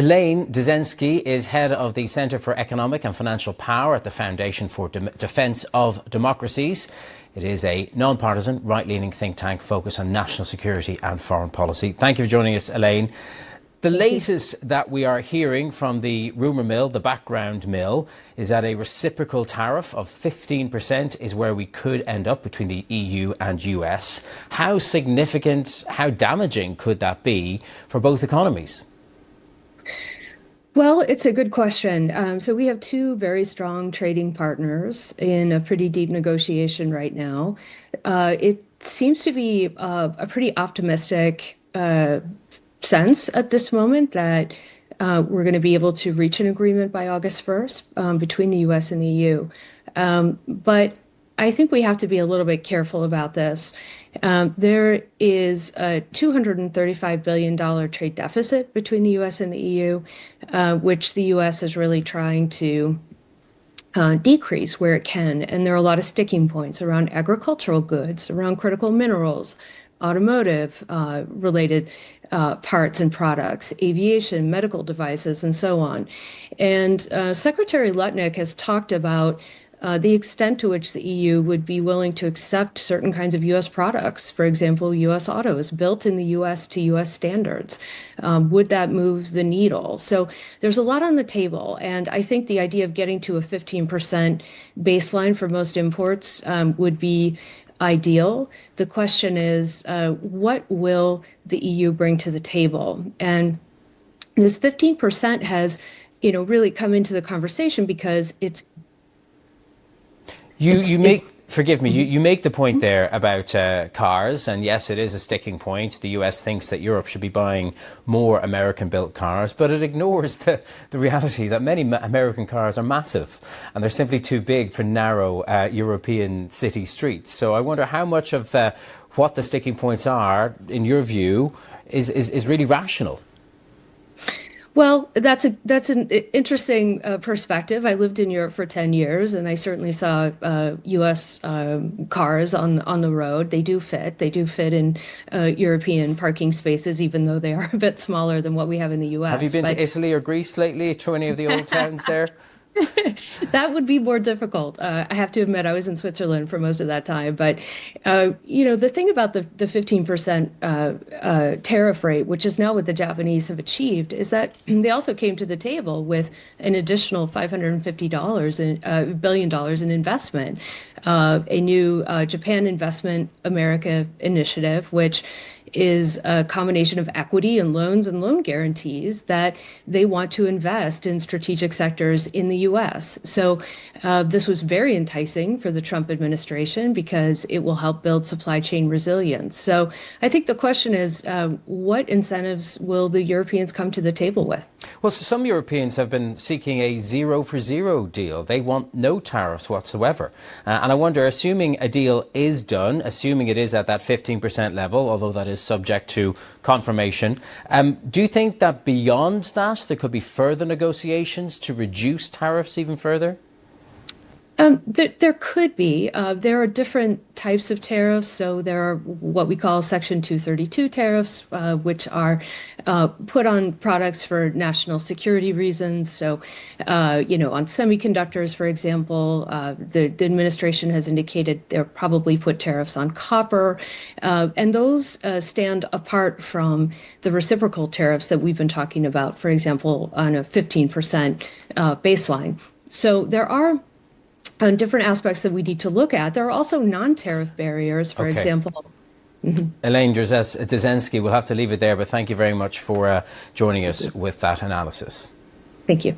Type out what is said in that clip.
Elaine Dezenski is head of the Centre for Economic and Financial Power at the Foundation for Defence of Democracies. It is a non-partisan, right-leaning think tank focused on national security and foreign policy. Thank you for joining us, Elaine. The latest that we are hearing from the rumour mill, the background mill, is that a reciprocal tariff of 15% is where we could end up between the EU and US. How significant, how damaging could that be for both economies? Well, it's a good question. So we have two very strong trading partners in a pretty deep negotiation right now. It seems to be a pretty optimistic sense at this moment that we're going to be able to reach an agreement by August 1st between the US and the EU. But I think we have to be a little bit careful about this. There is a $235 billion trade deficit between the US and the EU, which the US is really trying to decrease where it can. And there are a lot of sticking points around agricultural goods, around critical minerals, automotive related parts and products, aviation, medical devices, and so on. And Secretary Lutnick has talked about the extent to which the EU would be willing to accept certain kinds of U.S. products, for example, U.S. autos built in the U.S. to U.S. standards. Would that move the needle? So there's a lot on the table. And I think the idea of getting to a 15% baseline for most imports would be ideal. The question is, what will the EU bring to the table? And this 15% has, really come into the conversation because You make the point there about cars, and yes, it is a sticking point. The US thinks that Europe should be buying more American-built cars, but it ignores the reality that many American cars are massive, and they're simply too big for narrow European city streets. So I wonder how much of what the sticking points are, in your view, is really rational. Well, that's an interesting perspective. I lived in Europe for 10 years, and I certainly saw U.S. cars on the road. They do fit. They do fit in European parking spaces, even though they are a bit smaller than what we have in the U.S. Have you been to Italy or Greece lately, to any of the old towns there? That would be more difficult. I have to admit, I was in Switzerland for most of that time. But, the thing about the 15% tariff rate, which is now what the Japanese have achieved, is that they also came to the table with an additional $550 billion in investment, a new Japan Investment America initiative, which is a combination of equity and loan guarantees that they want to invest in strategic sectors in the U.S. So this was very enticing for the Trump administration because it will help build supply chain resilience. So I think the question is, what incentives will the Europeans come to the table with? Well, so some Europeans have been seeking a zero for zero deal. They want no tariffs whatsoever. And I wonder, assuming a deal is done, assuming it is at that 15% level, although that is subject to confirmation, do you think that beyond that there could be further negotiations to reduce tariffs even further? There could be. There are different types of tariffs. So there are what we call Section 232 tariffs, which are put on products for national security reasons. So, on semiconductors, for example, the administration has indicated they'll probably put tariffs on copper. And those stand apart from the reciprocal tariffs that we've been talking about, for example, on a 15% baseline. So there are different aspects that we need to look at. There are also non-tariff barriers, for example. Elaine Dezenski, we'll have to leave it there, but thank you very much for joining us with that analysis. Thank you.